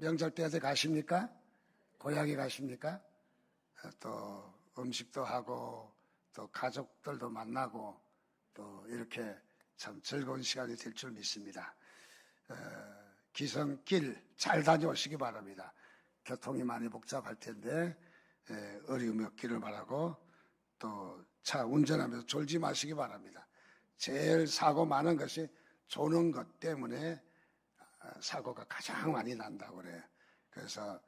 명절 때 어디 가십니까? 고향에 가십니까? 또 음식도 하고 또 가족들도 만나고 또 이렇게 참 즐거운 시간이 될 줄 믿습니다. 기성길 잘 다녀오시기 바랍니다. 교통이 많이 복잡할 텐데 어려움이 없기를 바라고 또 차 운전하면서 졸지 마시기 바랍니다. 제일 사고 많은 것이 조는 것 때문에 사고가 가장 많이 난다고 그래요. 그래서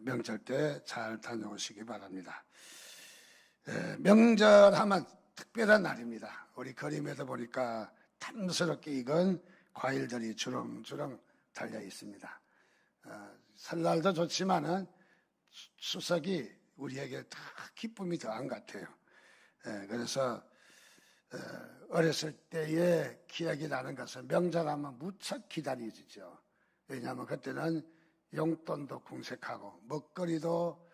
명절 때 잘 다녀오시기 바랍니다. 명절하면 특별한 날입니다. 우리 그림에도 보니까 탐스럽게 익은 과일들이 주렁주렁 달려 있습니다. 설날도 좋지만은 추석이 우리에게 다 기쁨이 더한 것 같아요. 그래서 어렸을 때의 기억이 나는 것은 명절하면 무척 기다려지죠. 왜냐하면 그때는 용돈도 궁색하고 먹거리도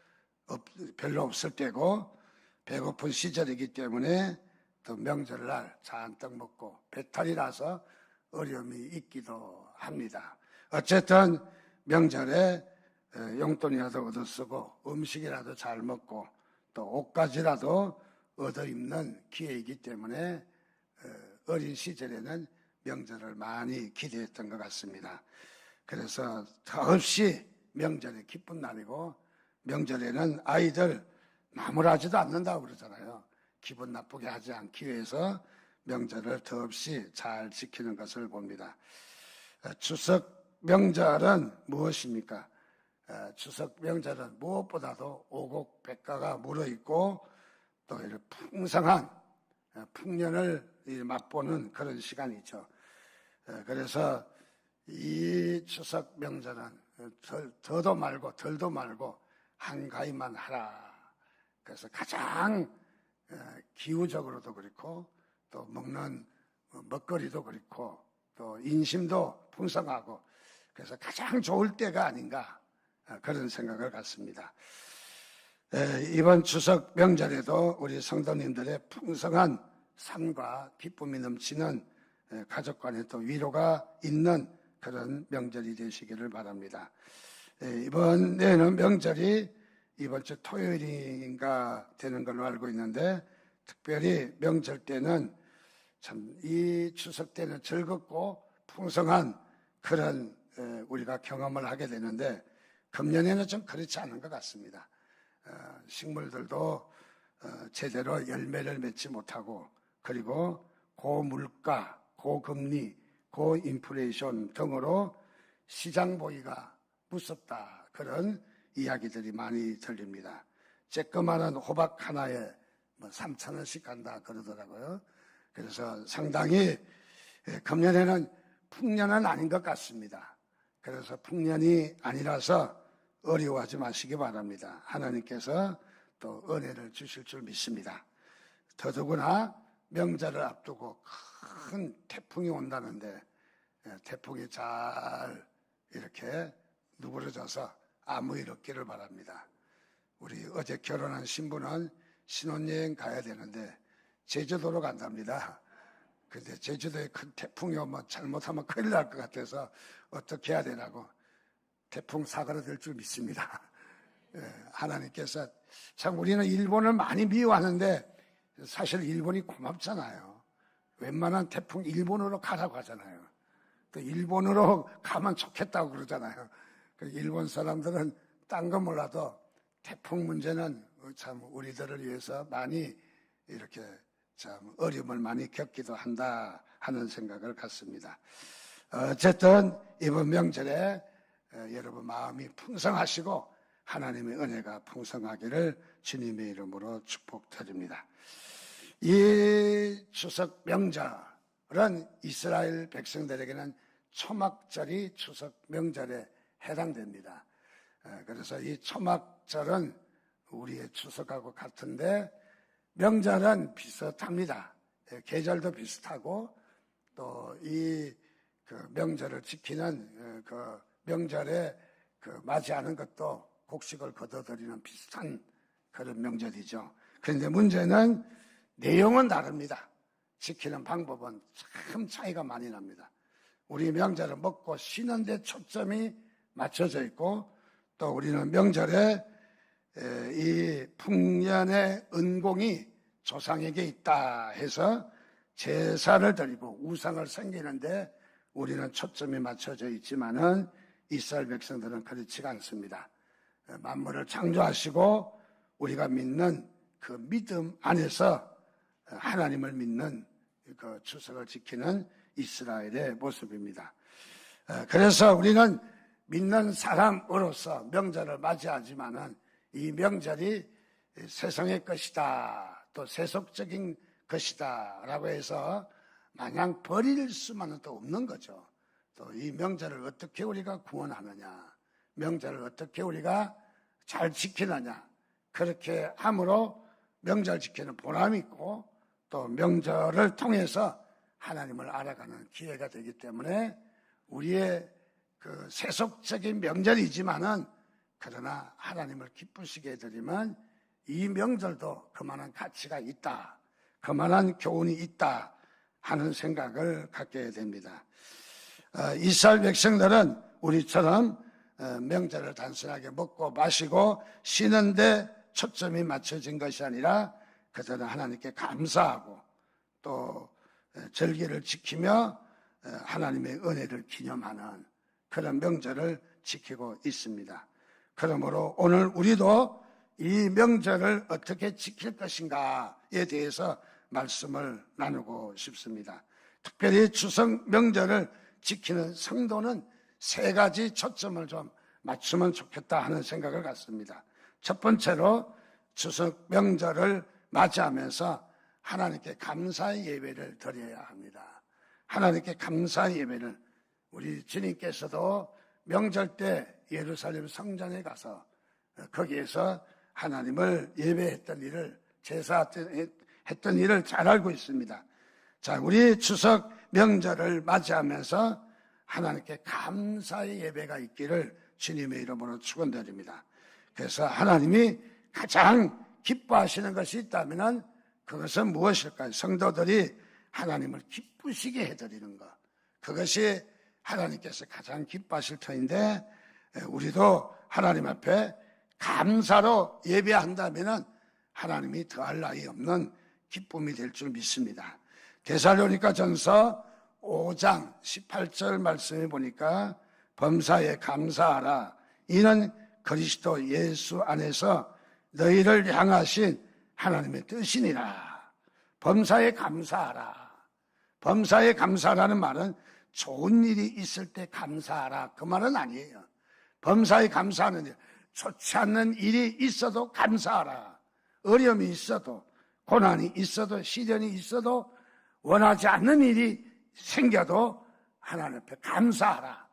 별로 없을 때고 배고픈 시절이기 때문에 또 명절날 잔뜩 먹고 배탈이 나서 어려움이 있기도 합니다. 어쨌든 명절에 용돈이라도 얻어 쓰고 음식이라도 잘 먹고 또 옷가지라도 얻어 입는 기회이기 때문에 어린 시절에는 명절을 많이 기대했던 것 같습니다. 그래서 더없이 명절이 기쁜 날이고 명절에는 아이들 나무라지도 않는다고 그러잖아요. 기분 나쁘게 하지 않기 위해서 명절을 더없이 잘 지키는 것을 봅니다. 추석 명절은 무엇입니까? 추석 명절은 무엇보다도 오곡백과가 물어있고 또 이런 풍성한 풍년을 맛보는 그런 시간이죠. 그래서 이 추석 명절은 더도 말고 덜도 말고 한가위만 하라. 그래서 가장 기후적으로도 그렇고 또 먹는 먹거리도 그렇고 또 인심도 풍성하고 그래서 가장 좋을 때가 아닌가 그런 생각을 갖습니다. 이번 추석 명절에도 우리 성도님들의 풍성한 삶과 기쁨이 넘치는 가족 간에 또 위로가 있는 그런 명절이 되시기를 바랍니다. 이번에는 명절이 이번 주 토요일인가 되는 걸로 알고 있는데 특별히 명절 때는 참 이 추석 때는 즐겁고 풍성한 그런 우리가 경험을 하게 되는데 금년에는 좀 그렇지 않은 것 같습니다. 식물들도 제대로 열매를 맺지 못하고 그리고 고물가, 고금리, 고인플레이션 등으로 시장 보기가 무섭다 그런 이야기들이 많이 들립니다. 쬐끄마한 호박 하나에 3,000원씩 간다 그러더라고요. 그래서 상당히 금년에는 풍년은 아닌 것 같습니다. 그래서 풍년이 아니라서 어려워하지 마시기 바랍니다. 하나님께서 또 은혜를 주실 줄 믿습니다. 더더구나 명절을 앞두고 큰 태풍이 온다는데 태풍이 잘 이렇게 누그러져서 아무 일 없기를 바랍니다. 우리 어제 결혼한 신부는 신혼여행 가야 되는데 제주도로 간답니다. 근데 제주도에 큰 태풍이 오면 잘못하면 큰일 날 것 같아서 어떻게 해야 되냐고 태풍 사그라들 줄 믿습니다. 하나님께서 참 우리는 일본을 많이 미워하는데 사실 일본이 고맙잖아요. 웬만한 태풍 일본으로 가라고 하잖아요. 또 일본으로 가면 좋겠다고 그러잖아요. 일본 사람들은 딴 거 몰라도 태풍 문제는 참 우리들을 위해서 많이 이렇게 참 어려움을 많이 겪기도 한다 하는 생각을 갖습니다. 어쨌든 이번 명절에 여러분 마음이 풍성하시고 하나님의 은혜가 풍성하기를 주님의 이름으로 축복드립니다. 이 추석 명절은 이스라엘 백성들에게는 초막절이 추석 명절에 해당됩니다. 그래서 이 초막절은 우리의 추석하고 같은데 명절은 비슷합니다. 계절도 비슷하고 또 이 명절을 지키는 그 명절에 맞이하는 것도 곡식을 거둬들이는 비슷한 그런 명절이죠. 그런데 문제는 내용은 다릅니다. 지키는 방법은 참 차이가 많이 납니다. 우리 명절은 먹고 쉬는 데 초점이 맞춰져 있고, 또 우리는 명절에 이 풍년의 은공이 조상에게 있다 해서 제사를 드리고 우상을 섬기는데 우리는 초점이 맞춰져 있지만은 이스라엘 백성들은 그렇지가 않습니다. 만물을 창조하시고 우리가 믿는 그 믿음 안에서 하나님을 믿는 그 추석을 지키는 이스라엘의 모습입니다. 그래서 우리는 믿는 사람으로서 명절을 맞이하지만은 이 명절이 세상의 것이다, 또 세속적인 것이다 라고 해서 마냥 버릴 수만은 또 없는 거죠. 또 이 명절을 어떻게 우리가 구원하느냐, 명절을 어떻게 우리가 잘 지키느냐, 그렇게 함으로 명절 지키는 보람이 있고 또 명절을 통해서 하나님을 알아가는 기회가 되기 때문에 우리의 그 세속적인 명절이지만은 그러나 하나님을 기쁘시게 해드리면 이 명절도 그만한 가치가 있다, 그만한 교훈이 있다 하는 생각을 갖게 됩니다. 이스라엘 백성들은 우리처럼 명절을 단순하게 먹고 마시고 쉬는데 초점이 맞춰진 것이 아니라 그들은 하나님께 감사하고 또 절기를 지키며 하나님의 은혜를 기념하는 그런 명절을 지키고 있습니다. 그러므로 오늘 우리도 이 명절을 어떻게 지킬 것인가에 대해서 말씀을 나누고 싶습니다. 특별히 추석 명절을 지키는 성도는 세 가지 초점을 좀 맞추면 좋겠다 하는 생각을 갖습니다. 첫 번째로 추석 명절을 맞이하면서 하나님께 감사의 예배를 드려야 합니다. 하나님께 감사의 예배를, 우리 주님께서도 명절 때 예루살렘 성전에 가서 거기에서 하나님을 예배했던 일을, 제사했던 일을 잘 알고 있습니다. 자, 우리 추석 명절을 맞이하면서 하나님께 감사의 예배가 있기를 주님의 이름으로 축원드립니다. 그래서 하나님이 가장 기뻐하시는 것이 있다면 그것은 무엇일까요? 성도들이 하나님을 기쁘시게 해드리는 것, 그것이 하나님께서 가장 기뻐하실 터인데 우리도 하나님 앞에 감사로 예배한다면 하나님이 더할 나위 없는 기쁨이 될 줄 믿습니다. 데살로니가 전서 5장 18절 말씀에 보니까 범사에 감사하라, 이는 그리스도 예수 안에서 너희를 향하신 하나님의 뜻이니라. 범사에 감사하라. 범사에 감사라는 말은 좋은 일이 있을 때 감사하라, 그 말은 아니에요. 범사에 감사하는 일, 좋지 않는 일이 있어도 감사하라. 어려움이 있어도, 고난이 있어도, 시련이 있어도, 원하지 않는 일이 생겨도 하나님 앞에 감사하라.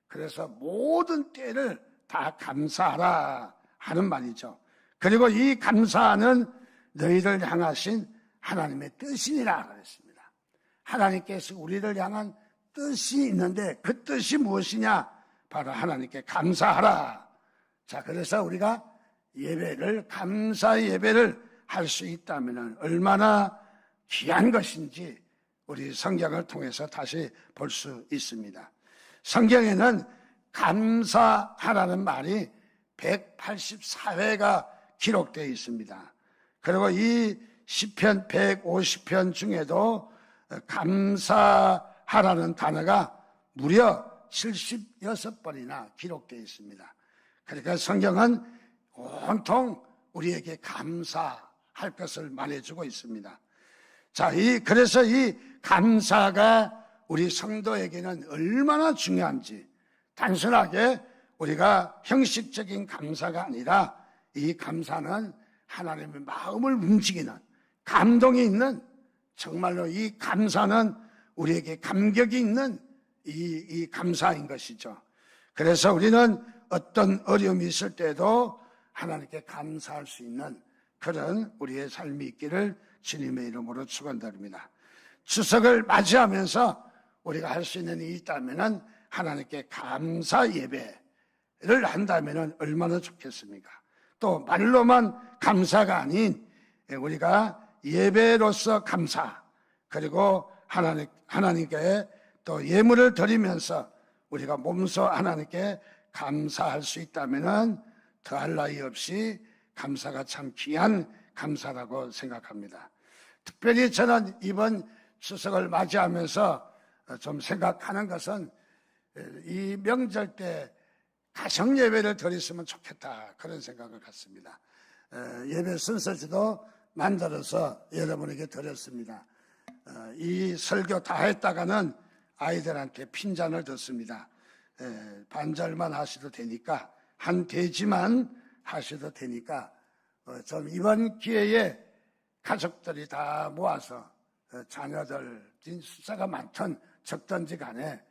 그래서 모든 때를 다 감사하라 하는 말이죠. 그리고 이 감사는 너희를 향하신 하나님의 뜻이니라 그랬습니다. 하나님께서 우리를 향한 뜻이 있는데 그 뜻이 무엇이냐? 바로 하나님께 감사하라. 자, 그래서 우리가 예배를, 감사의 예배를 할 수 있다면 얼마나 귀한 것인지 우리 성경을 통해서 다시 볼 수 있습니다. 성경에는 감사하라는 말이 184회가 기록되어 있습니다. 그리고 이 시편 150편 중에도 감사하라는 단어가 무려 76번이나 기록되어 있습니다. 그러니까 성경은 온통 우리에게 감사할 것을 말해주고 있습니다. 자, 그래서 이 감사가 우리 성도에게는 얼마나 중요한지, 단순하게 우리가 형식적인 감사가 아니라 이 감사는 하나님의 마음을 움직이는, 감동이 있는, 정말로 이 감사는 우리에게 감격이 있는 이 감사인 것이죠. 그래서 우리는 어떤 어려움이 있을 때도 하나님께 감사할 수 있는 그런 우리의 삶이 있기를 주님의 이름으로 축원드립니다. 추석을 맞이하면서 우리가 할 수 있는 일이 있다면 하나님께 감사 예배를 한다면 얼마나 좋겠습니까? 또 말로만 감사가 아닌 우리가 예배로서 감사, 그리고 하나님께 또 예물을 드리면서 우리가 몸소 하나님께 감사할 수 있다면은 더할 나위 없이 감사가 참 귀한 감사라고 생각합니다. 특별히 저는 이번 추석을 맞이하면서 좀 생각하는 것은 이 명절 때 가정 예배를 드렸으면 좋겠다, 그런 생각을 갖습니다. 예배 순서지도 만들어서 여러분에게 드렸습니다. 이 설교 다 했다가는 아이들한테 핀잔을 줬습니다. 반절만 하셔도 되니까, 한 대지만 하셔도 되니까 좀 이번 기회에 가족들이 다 모아서 자녀들 숫자가 많든 적든지 간에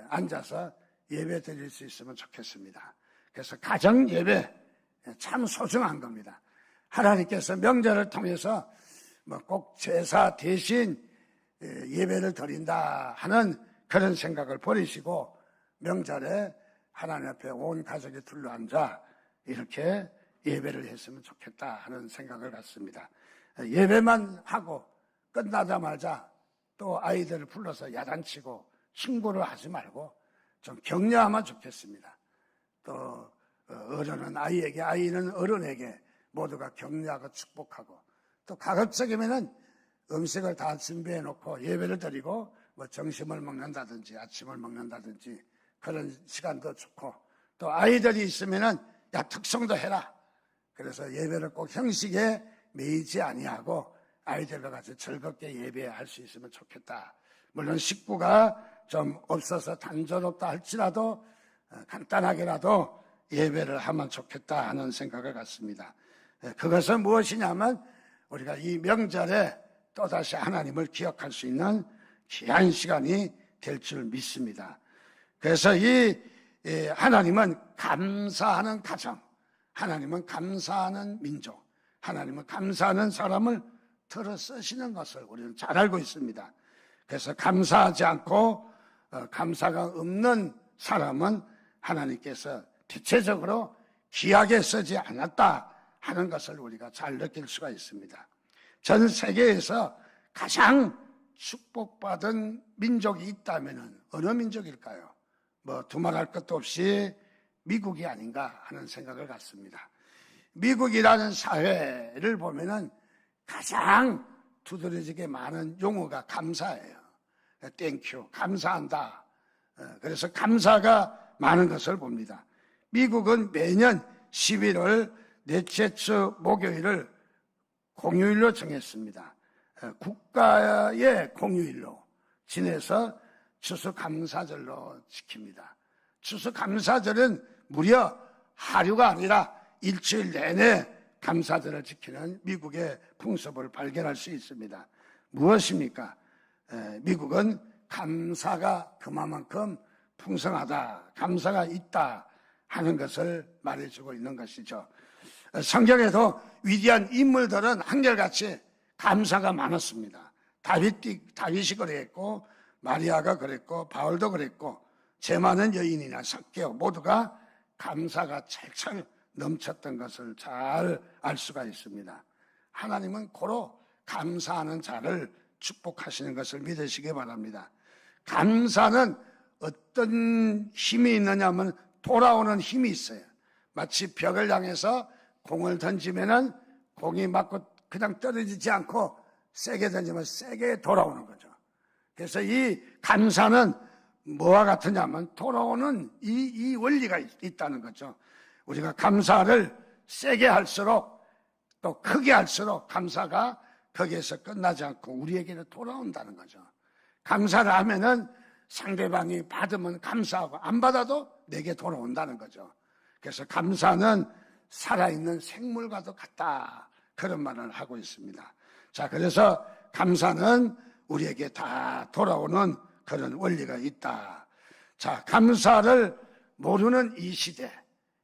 앉아서 예배 드릴 수 있으면 좋겠습니다. 그래서 가정 예배 참 소중한 겁니다. 하나님께서 명절을 통해서 꼭 제사 대신 예배를 드린다 하는 그런 생각을 버리시고 명절에 하나님 앞에 온 가족이 둘러앉아 이렇게 예배를 했으면 좋겠다 하는 생각을 갖습니다. 예배만 하고 끝나자마자 또 아이들을 불러서 야단치고 친구를 하지 말고 좀 격려하면 좋겠습니다. 또 어른은 아이에게, 아이는 어른에게 모두가 격려하고 축복하고, 또 가급적이면은 음식을 다 준비해 놓고 예배를 드리고 점심을 먹는다든지 아침을 먹는다든지 그런 시간도 좋고, 또 아이들이 있으면은 야, 특성도 해라. 그래서 예배를 꼭 형식에 매이지 아니하고 아이들과 같이 즐겁게 예배할 수 있으면 좋겠다. 물론 식구가 좀 없어서 단조롭다 할지라도 간단하게라도 예배를 하면 좋겠다 하는 생각을 갖습니다. 그것은 무엇이냐면 우리가 이 명절에 또다시 하나님을 기억할 수 있는 귀한 시간이 될 줄 믿습니다. 그래서 이 하나님은 감사하는 가정, 하나님은 감사하는 민족, 하나님은 감사하는 사람을 들어 쓰시는 것을 우리는 잘 알고 있습니다. 그래서 감사하지 않고 감사가 없는 사람은 하나님께서 대체적으로 귀하게 쓰지 않았다 하는 것을 우리가 잘 느낄 수가 있습니다. 전 세계에서 가장 축복받은 민족이 있다면 어느 민족일까요? 두말할 것도 없이 미국이 아닌가 하는 생각을 갖습니다. 미국이라는 사회를 보면은 가장 두드러지게 많은 용어가 감사예요. 땡큐, 감사한다. 그래서 감사가 많은 것을 봅니다. 미국은 매년 11월 넷째 주 목요일을 공휴일로 정했습니다. 국가의 공휴일로 지내서 추수감사절로 지킵니다. 추수감사절은 무려 하루가 아니라 일주일 내내 감사절을 지키는 미국의 풍습을 발견할 수 있습니다. 무엇입니까? 미국은 감사가 그만큼 풍성하다, 감사가 있다 하는 것을 말해주고 있는 것이죠. 성경에도 위대한 인물들은 한결같이 감사가 많았습니다. 다윗이 그랬고, 마리아가 그랬고, 바울도 그랬고, 죄 많은 여인이나 삭개오 모두가 감사가 찰찰 넘쳤던 것을 잘 알 수가 있습니다. 하나님은 고로 감사하는 자를 축복하시는 것을 믿으시기 바랍니다. 감사는 어떤 힘이 있느냐면 돌아오는 힘이 있어요. 마치 벽을 향해서 공을 던지면은 공이 맞고 그냥 떨어지지 않고 세게 던지면 세게 돌아오는 거죠. 그래서 이 감사는 뭐와 같으냐면 돌아오는 이 원리가 있다는 거죠. 우리가 감사를 세게 할수록 또 크게 할수록 감사가 거기에서 끝나지 않고 우리에게는 돌아온다는 거죠. 감사를 하면은 상대방이 받으면 감사하고 안 받아도 내게 돌아온다는 거죠. 그래서 감사는 살아있는 생물과도 같다, 그런 말을 하고 있습니다. 자, 그래서 감사는 우리에게 다 돌아오는 그런 원리가 있다. 자, 감사를 모르는 이 시대,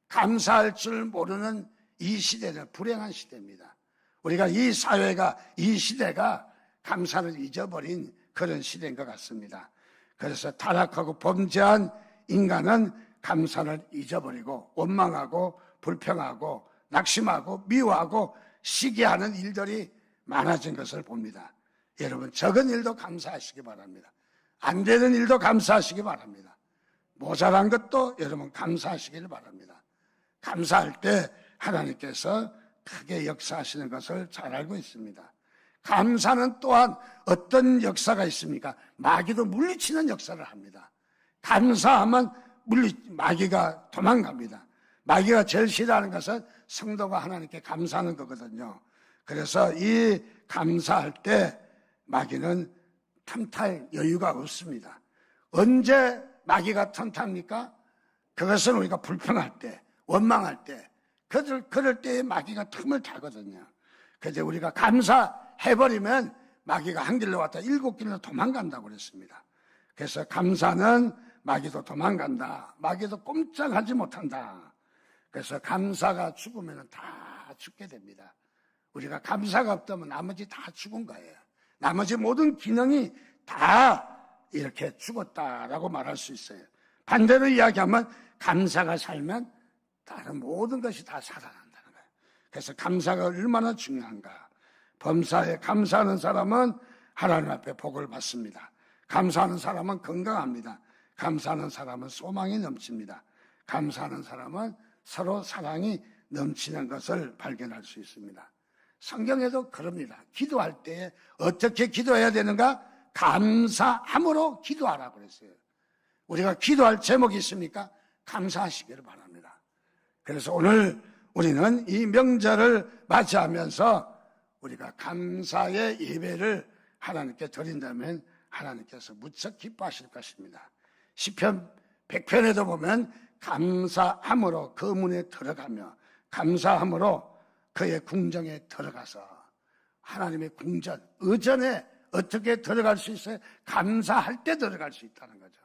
감사할 줄 모르는 이 시대는 불행한 시대입니다. 우리가 이 사회가, 이 시대가 감사를 잊어버린 그런 시대인 것 같습니다. 그래서 타락하고 범죄한 인간은 감사를 잊어버리고 원망하고 불평하고 낙심하고 미워하고 시기하는 일들이 많아진 것을 봅니다. 여러분, 적은 일도 감사하시기 바랍니다. 안 되는 일도 감사하시기 바랍니다. 모자란 것도 여러분 감사하시기를 바랍니다. 감사할 때 하나님께서 크게 역사하시는 것을 잘 알고 있습니다. 감사는 또한 어떤 역사가 있습니까? 마귀도 물리치는 역사를 합니다. 감사하면 마귀가 도망갑니다. 마귀가 제일 싫어하는 것은 성도가 하나님께 감사하는 거거든요. 그래서 이 감사할 때 마귀는 틈탈 여유가 없습니다. 언제 마귀가 틈탑니까? 그것은 우리가 불평할 때, 원망할 때, 그럴 때에 마귀가 틈을 타거든요. 그래서 우리가 감사해버리면 마귀가 한 길로 왔다 7길로 도망간다고 그랬습니다. 그래서 감사는 마귀도 도망간다. 마귀도 꼼짝하지 못한다. 그래서 감사가 죽으면 다 죽게 됩니다. 우리가 감사가 없다면 나머지 다 죽은 거예요. 나머지 모든 기능이 다 이렇게 죽었다라고 말할 수 있어요. 반대로 이야기하면 감사가 살면 다른 모든 것이 다 살아난다는 거예요. 그래서 감사가 얼마나 중요한가. 범사에 감사하는 사람은 하나님 앞에 복을 받습니다. 감사하는 사람은 건강합니다. 감사하는 사람은 소망이 넘칩니다. 감사하는 사람은 서로 사랑이 넘치는 것을 발견할 수 있습니다. 성경에도 그럽니다. 기도할 때 어떻게 기도해야 되는가? 감사함으로 기도하라고 그랬어요. 우리가 기도할 제목이 있습니까? 감사하시기를 바랍니다. 그래서 오늘 우리는 이 명절을 맞이하면서 우리가 감사의 예배를 하나님께 드린다면 하나님께서 무척 기뻐하실 것입니다. 시편 100편에도 보면 감사함으로 그 문에 들어가며 감사함으로 그의 궁정에 들어가서 하나님의 궁전, 의전에 어떻게 들어갈 수 있어요? 감사할 때 들어갈 수 있다는 거죠.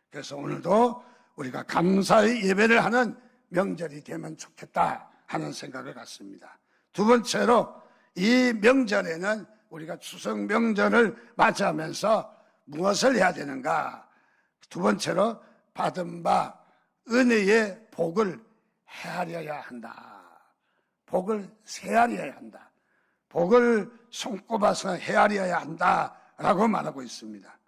그래서 오늘도 우리가 감사의 예배를 하는 명절이 되면 좋겠다 하는 생각을 갖습니다. 두 번째로 이 명절에는 우리가 추석 명절을 맞이하면서 무엇을 해야 되는가? 두 번째로 받은 바 은혜의 복을 헤아려야 한다. 복을 세아려야 한다. 복을 손꼽아서 헤아려야 한다라고 말하고 있습니다.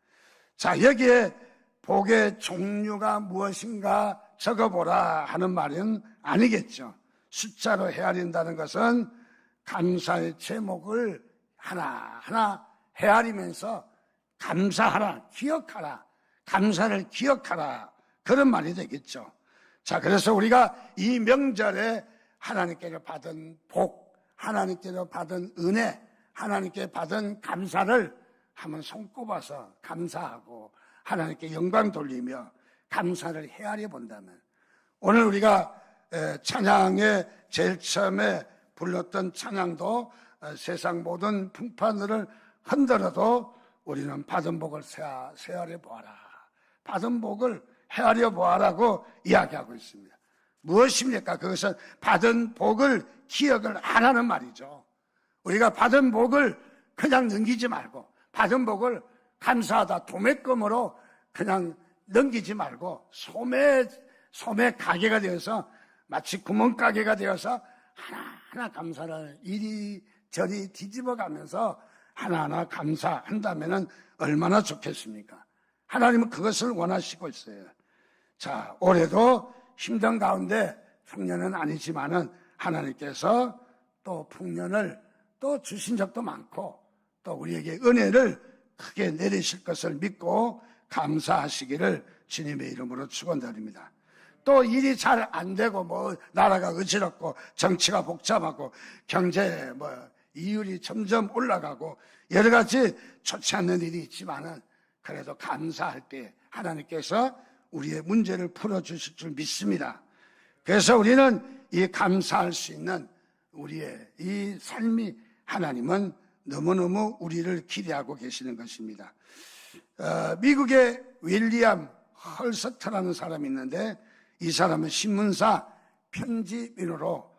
자, 여기에 복의 종류가 무엇인가 적어보라 하는 말은 아니겠죠. 숫자로 헤아린다는 것은 감사의 제목을 하나하나 헤아리면서 감사하라, 기억하라, 감사를 기억하라 그런 말이 되겠죠. 자, 그래서 우리가 이 명절에 하나님께로 받은 복, 하나님께로 받은 은혜, 하나님께 받은 감사를 한번 손꼽아서 감사하고 하나님께 영광 돌리며 감사를 헤아려 본다면 오늘 우리가 찬양에 제일 처음에 불렀던 찬양도 세상 모든 풍파들을 흔들어도 우리는 받은 복을 헤아려 보아라. 받은 복을 헤아려 보아라고 이야기하고 있습니다. 무엇입니까? 그것은 받은 복을 기억을 안 하는 말이죠. 우리가 받은 복을 그냥 넘기지 말고 받은 복을 감사하다 도매금으로 그냥 넘기지 말고 소매 가게가 되어서 마치 구멍가게가 되어서 하나하나 감사를 이리저리 뒤집어가면서 하나하나 감사한다면 얼마나 좋겠습니까? 하나님은 그것을 원하시고 있어요. 자, 올해도 힘든 가운데 풍년은 아니지만은 하나님께서 또 풍년을 또 주신 적도 많고 또 우리에게 은혜를 크게 내리실 것을 믿고 감사하시기를 주님의 이름으로 축원드립니다. 또 일이 잘 안 되고 나라가 어지럽고 정치가 복잡하고 경제 이율이 점점 올라가고 여러 가지 좋지 않는 일이 있지만은 그래도 감사할 때 하나님께서 우리의 문제를 풀어주실 줄 믿습니다. 그래서 우리는 이 감사할 수 있는 우리의 이 삶이 하나님은 너무너무 우리를 기대하고 계시는 것입니다. 미국의 윌리엄 헐스터라는 사람이 있는데 이 사람은 신문사 편집인으로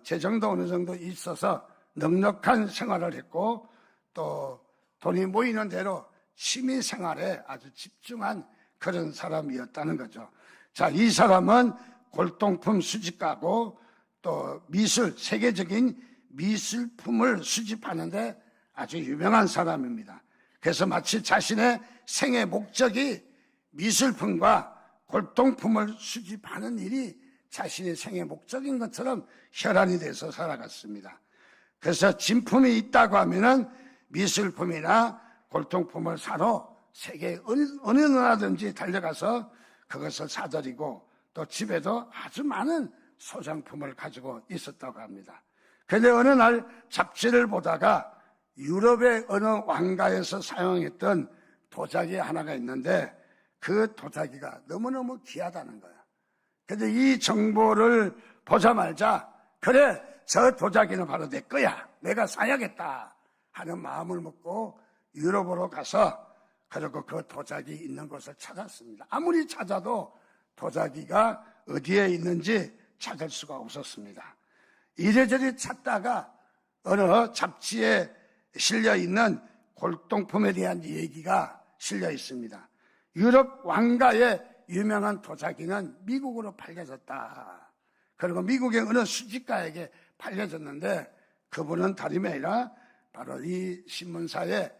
재정도 어느 정도 있어서 넉넉한 생활을 했고 또 돈이 모이는 대로 취미 생활에 아주 집중한 그런 사람이었다는 거죠. 자, 이 사람은 골동품 수집가고 또 세계적인 미술품을 수집하는데 아주 유명한 사람입니다. 그래서 마치 자신의 생애 목적이 미술품과 골동품을 수집하는 일이 자신의 생의 목적인 것처럼 혈안이 돼서 살아갔습니다. 그래서 진품이 있다고 하면은 미술품이나 골동품을 사러 세계 어느 나라든지 달려가서 그것을 사들이고 또 집에도 아주 많은 소장품을 가지고 있었다고 합니다. 그런데 어느 날 잡지를 보다가 유럽의 어느 왕가에서 사용했던 도자기 하나가 있는데 그 도자기가 너무너무 귀하다는 거예요. 그런데 이 정보를 보자마자 그래, 저 도자기는 바로 내 거야, 내가 사야겠다 하는 마음을 먹고 유럽으로 가서 그리고 그 도자기 있는 곳을 찾았습니다. 아무리 찾아도 도자기가 어디에 있는지 찾을 수가 없었습니다. 이래저래 찾다가 어느 잡지에 실려 있는 골동품에 대한 얘기가 실려 있습니다. 유럽 왕가의 유명한 도자기는 미국으로 팔려졌다. 그리고 미국의 어느 수집가에게 팔려졌는데 그분은 다름이 아니라 바로 이 신문사의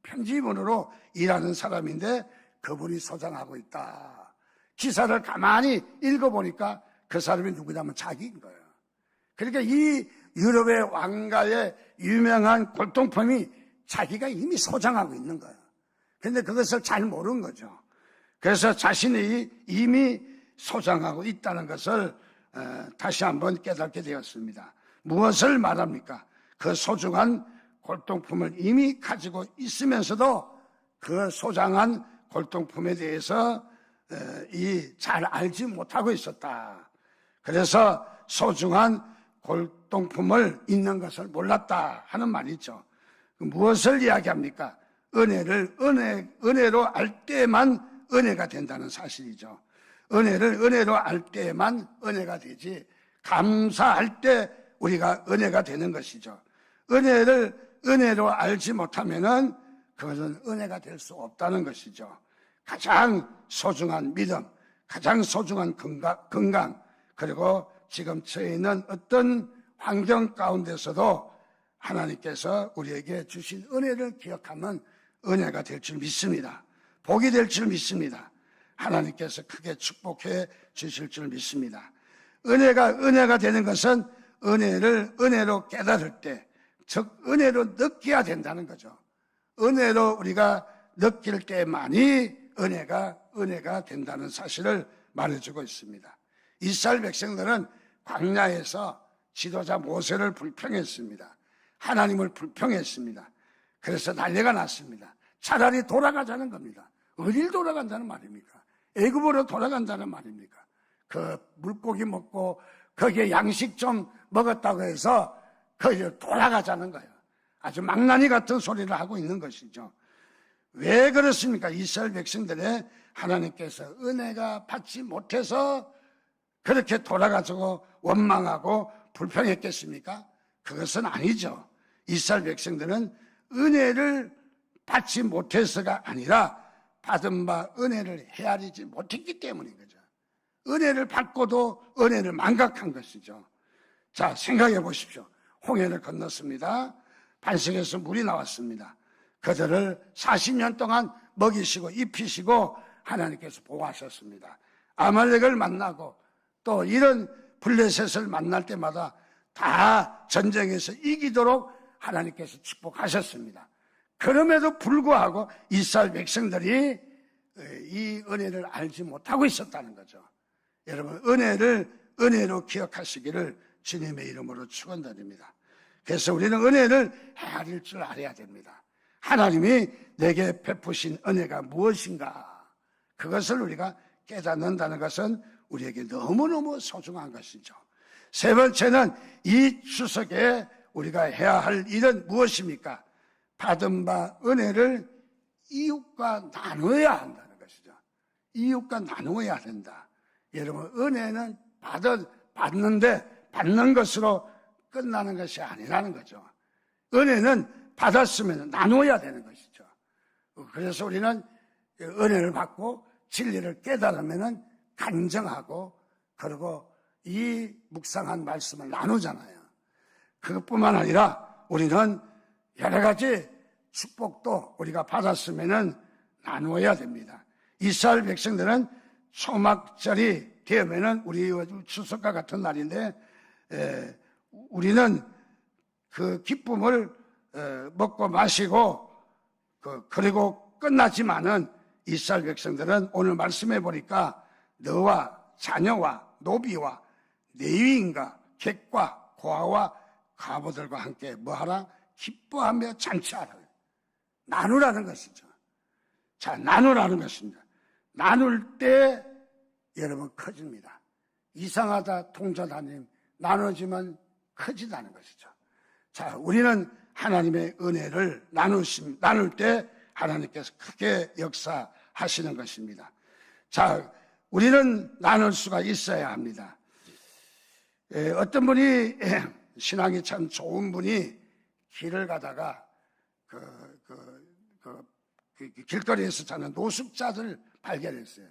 편집원으로 일하는 사람인데 그분이 소장하고 있다. 기사를 가만히 읽어보니까 그 사람이 누구냐면 자기인 거예요. 그러니까 이 유럽의 왕가의 유명한 골동품이 자기가 이미 소장하고 있는 거예요. 그런데 그것을 잘 모르는 거죠. 그래서 자신이 이미 소장하고 있다는 것을 다시 한번 깨닫게 되었습니다. 무엇을 말합니까? 그 소중한 골동품을 이미 가지고 있으면서도 그 소장한 골동품에 대해서 잘 알지 못하고 있었다. 그래서 소중한 골동품을 있는 것을 몰랐다 하는 말이죠. 무엇을 이야기합니까? 은혜로 알 때만 은혜가 된다는 사실이죠. 은혜를 은혜로 알 때만 은혜가 되지, 감사할 때 우리가 은혜가 되는 것이죠. 은혜를 은혜로 알지 못하면은 그것은 은혜가 될 수 없다는 것이죠. 가장 소중한 믿음, 가장 소중한 건강, 그리고 지금 처해 있는 어떤 환경 가운데서도 하나님께서 우리에게 주신 은혜를 기억하면 은혜가 될 줄 믿습니다. 복이 될 줄 믿습니다. 하나님께서 크게 축복해 주실 줄 믿습니다. 은혜가 되는 것은 은혜를 은혜로 깨달을 때, 즉 은혜로 느껴야 된다는 거죠. 은혜로 우리가 느낄 때만이 은혜가 된다는 사실을 말해주고 있습니다. 이스라엘 백성들은 광야에서 지도자 모세를 불평했습니다. 하나님을 불평했습니다. 그래서 난리가 났습니다. 차라리 돌아가자는 겁니다. 어딜 돌아간다는 말입니까? 애굽으로 돌아간다는 말입니까? 그 물고기 먹고 거기에 양식 좀 먹었다고 해서 거기로 돌아가자는 거예요. 아주 망나니 같은 소리를 하고 있는 것이죠. 왜 그렇습니까? 이스라엘 백성들의 하나님께서 은혜가 받지 못해서 그렇게 돌아가지고 원망하고 불평했겠습니까? 그것은 아니죠. 이스라엘 백성들은 은혜를 받지 못해서가 아니라 받은 바 은혜를 헤아리지 못했기 때문인 거죠. 은혜를 받고도 은혜를 망각한 것이죠. 자, 생각해 보십시오. 홍해를 건넜습니다. 반석에서 물이 나왔습니다. 그들을 40년 동안 먹이시고 입히시고 하나님께서 보호하셨습니다. 아말렉을 만나고 또 이런 블레셋을 만날 때마다 다 전쟁에서 이기도록 하나님께서 축복하셨습니다. 그럼에도 불구하고 이스라엘 백성들이 이 은혜를 알지 못하고 있었다는 거죠. 여러분, 은혜를 은혜로 기억하시기를 주님의 이름으로 축원드립니다. 그래서 우리는 은혜를 헤아릴 줄 알아야 됩니다. 하나님이 내게 베푸신 은혜가 무엇인가, 그것을 우리가 깨닫는다는 것은 우리에게 너무너무 소중한 것이죠. 세 번째는 이 추석에 우리가 해야 할 일은 무엇입니까? 받은 바 은혜를 이웃과 나누어야 한다는 것이죠. 이웃과 나누어야 된다. 여러분, 은혜는 받는데 받는 것으로 끝나는 것이 아니라는 거죠. 은혜는 받았으면 나누어야 되는 것이죠. 그래서 우리는 은혜를 받고 진리를 깨달으면 간증하고 그리고 이 묵상한 말씀을 나누잖아요. 그것뿐만 아니라 우리는 여러 가지 축복도 우리가 받았으면 나누어야 됩니다. 이스라엘 백성들은 초막절이 되면은 우리 추석과 같은 날인데 우리는 그 기쁨을 먹고 마시고 그리고 끝나지만은 이스라엘 백성들은 오늘 말씀해 보니까 너와 자녀와 노비와 레위인과 객과 고아와 과부들과 함께 뭐하라? 기뻐하며 잔치하라. 나누라는 것이죠. 자, 나누라는 것입니다. 나눌 때 여러분 커집니다. 이상하다 통자다님 나누지만 커지다는 것이죠. 자, 우리는 하나님의 은혜를 나눌 때 하나님께서 크게 역사하시는 것입니다. 자, 우리는 나눌 수가 있어야 합니다. 어떤 분이 신앙이 참 좋은 분이 길을 가다가 길거리에서 자는 노숙자들 발견했어요.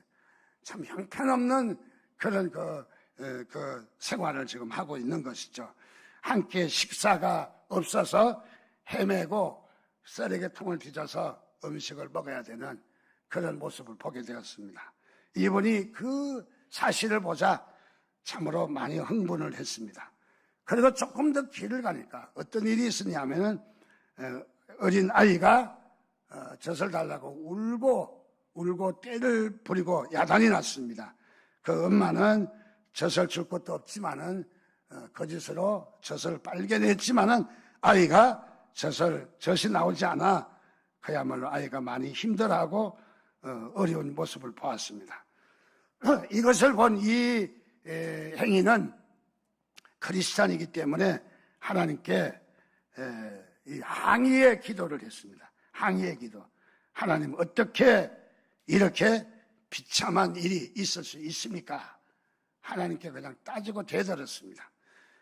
참 형편없는 그런 생활을 지금 하고 있는 것이죠. 한 끼 식사가 없어서 헤매고 쓰레기통을 뒤져서 음식을 먹어야 되는 그런 모습을 보게 되었습니다. 이분이 그 사실을 보자 참으로 많이 흥분을 했습니다. 그리고 조금 더 길을 가니까 어떤 일이 있었냐면은 어린 아이가 젖을 달라고 울고 떼를 부리고 야단이 났습니다. 그 엄마는 젖을 줄 것도 없지만은 거짓으로 젖을 빨겨냈지만은 아이가 젖이 나오지 않아 그야말로 아이가 많이 힘들어하고 어려운 모습을 보았습니다. 이것을 본 이 행위는 크리스찬이기 때문에 하나님께 이 항의의 기도를 했습니다. 항의의 기도. 하나님 어떻게 이렇게 비참한 일이 있을 수 있습니까? 하나님께 그냥 따지고 대들었습니다.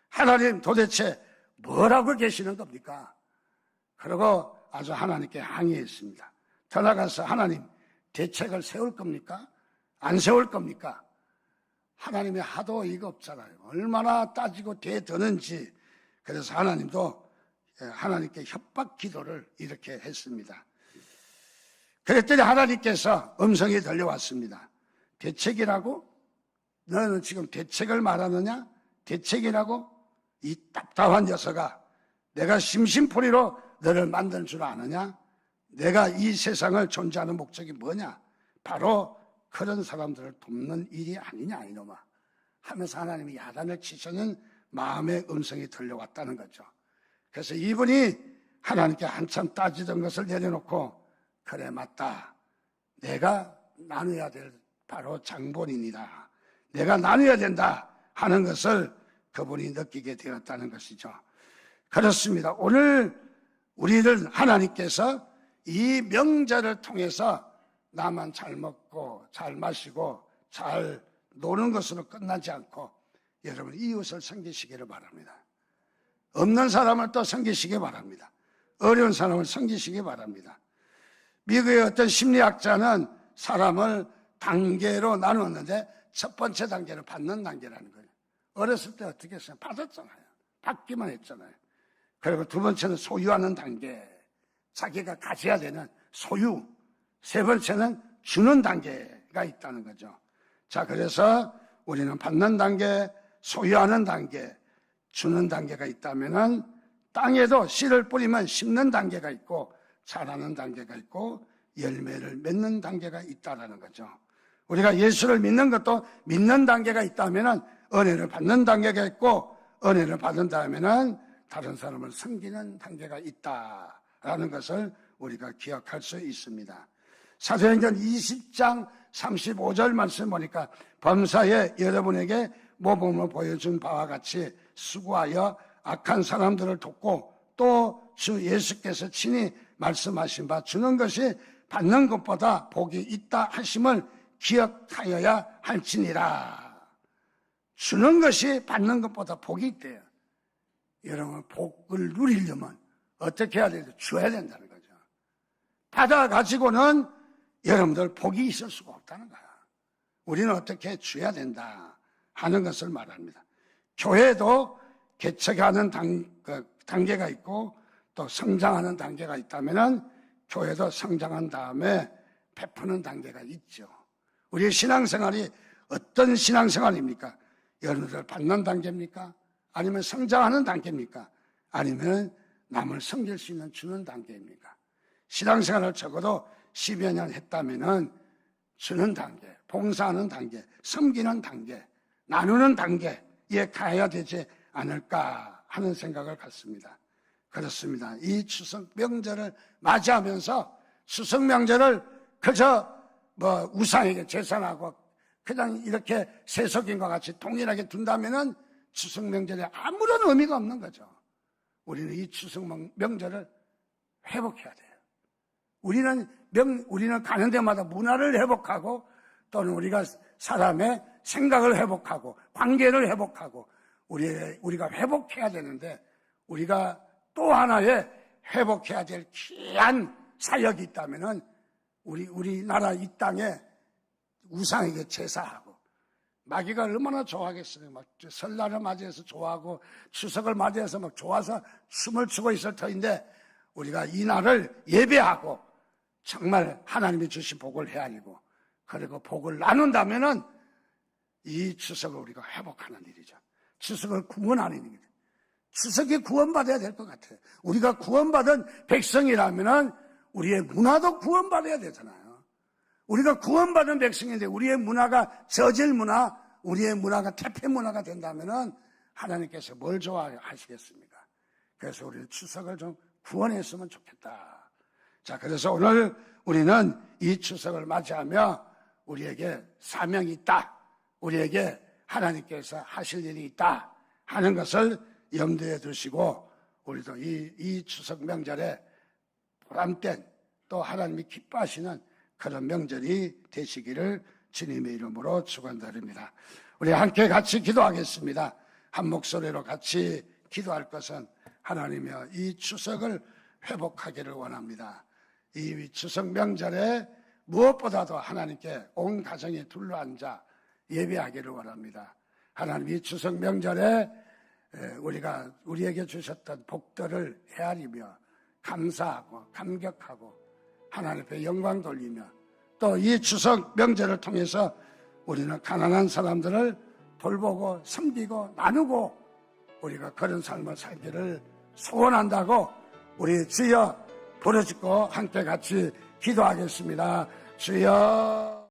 하나님 도대체 뭐라고 계시는 겁니까? 그리고 아주 하나님께 항의했습니다. 더 나가서 하나님 대책을 세울 겁니까? 안 세울 겁니까? 하나님이 하도 이거 없잖아요. 얼마나 따지고 대드는지. 그래서 하나님도 하나님께 협박 기도를 이렇게 했습니다. 그랬더니 하나님께서 음성이 들려왔습니다. 대책이라고? 너는 지금 대책을 말하느냐? 대책이라고? 이 답답한 녀석아, 내가 심심풀이로 너를 만든 줄 아느냐? 내가 이 세상을 존재하는 목적이 뭐냐? 바로 그런 사람들을 돕는 일이 아니냐 이놈아 하면서 하나님이 야단을 치시는 마음의 음성이 들려왔다는 거죠. 그래서 이분이 하나님께 한참 따지던 것을 내려놓고 그래 맞다, 내가 나눠야 될 바로 장본인이다, 내가 나눠야 된다 하는 것을 그분이 느끼게 되었다는 것이죠. 그렇습니다. 오늘 우리를 하나님께서 이 명절을 통해서 나만 잘 먹고 잘 마시고 잘 노는 것으로 끝나지 않고 여러분 이웃을 섬기시기를 바랍니다. 없는 사람을 또 섬기시기 바랍니다. 어려운 사람을 섬기시기 바랍니다. 미국의 어떤 심리학자는 사람을 단계로 나누었는데 첫 번째 단계는 받는 단계라는 거예요. 어렸을 때 어떻게 했어요? 받았잖아요. 받기만 했잖아요. 그리고 두 번째는 소유하는 단계, 자기가 가져야 되는 소유. 세 번째는 주는 단계가 있다는 거죠. 자, 그래서 우리는 받는 단계, 소유하는 단계, 주는 단계가 있다면은 땅에도 씨를 뿌리면 심는 단계가 있고 자라는 단계가 있고 열매를 맺는 단계가 있다라는 거죠. 우리가 예수를 믿는 것도 믿는 단계가 있다면은 은혜를 받는 단계가 있고 은혜를 받은 다음에는 다른 사람을 섬기는 단계가 있다라는 것을 우리가 기억할 수 있습니다. 사도행전 20장 35절 말씀 보니까 범사에 여러분에게 모범을 보여준 바와 같이 수고하여 악한 사람들을 돕고 또 주 예수께서 친히 말씀하신 바 주는 것이 받는 것보다 복이 있다 하심을 기억하여야 할지니라. 주는 것이 받는 것보다 복이 있대요. 여러분 복을 누리려면 어떻게 해야 돼요? 줘야 된다는 거죠. 받아가지고는 여러분들 복이 있을 수가 없다는 거야. 우리는 어떻게 줘야 된다 하는 것을 말합니다. 교회도 개척하는 단계가 있고 또 성장하는 단계가 있다면은 교회도 성장한 다음에 베푸는 단계가 있죠. 우리의 신앙생활이 어떤 신앙생활입니까? 연우를 받는 단계입니까? 아니면 성장하는 단계입니까? 아니면 남을 섬길 수 있는 주는 단계입니까? 신앙생활을 적어도 10여 년 했다면은 주는 단계, 봉사하는 단계, 섬기는 단계, 나누는 단계에 가야 되지 않을까 하는 생각을 갖습니다. 그렇습니다. 이 추석 명절을 맞이하면서 추석 명절을 그저 우상에게 제사하고 그냥 이렇게 세속인과 같이 동일하게 둔다면은 추석 명절에 아무런 의미가 없는 거죠. 우리는 이 추석 명절을 회복해야 돼요. 우리는 가는 데마다 문화를 회복하고 또는 우리가 사람의 생각을 회복하고 관계를 회복하고 우리가 회복해야 되는데 우리가 또 하나의 회복해야 될 귀한 사역이 있다면은 우리나라 이 땅에 우상에게 제사하고 마귀가 얼마나 좋아하겠어요. 막 설날을 맞이해서 좋아하고 추석을 맞이해서 막 좋아서 춤을 추고 있을 터인데 우리가 이 날을 예배하고 정말 하나님이 주신 복을 헤아리고 그리고 복을 나눈다면은 이 추석을 우리가 회복하는 일이죠. 추석을 구원하는 일이죠. 추석이 구원받아야 될 것 같아요. 우리가 구원받은 백성이라면은 우리의 문화도 구원받아야 되잖아요. 우리가 구원받은 백성인데 우리의 문화가 저질 문화, 우리의 문화가 태폐 문화가 된다면은 하나님께서 뭘 좋아하시겠습니까? 그래서 우리 추석을 좀 구원했으면 좋겠다. 자, 그래서 오늘 우리는 이 추석을 맞이하며 우리에게 사명이 있다. 우리에게 하나님께서 하실 일이 있다 하는 것을 염두에 두시고 우리도 이 추석 명절에 보람된 또 하나님이 기뻐하시는 그런 명절이 되시기를 주님의 이름으로 축원드립니다. 우리 함께 같이 기도하겠습니다. 한 목소리로 같이 기도할 것은 하나님이여 이 추석을 회복하기를 원합니다. 이 추석 명절에 무엇보다도 하나님께 온 가정이 둘러앉아 예배하기를 원합니다. 하나님 이 추석 명절에 우리에게 주셨던 복들을 헤아리며 감사하고 감격하고 하나님 앞에 영광 돌리며 또 이 추석 명절을 통해서 우리는 가난한 사람들을 돌보고 섬기고 나누고 우리가 그런 삶을 살기를 소원한다고 우리 주여 부르짖고 함께 같이 기도하겠습니다. 주여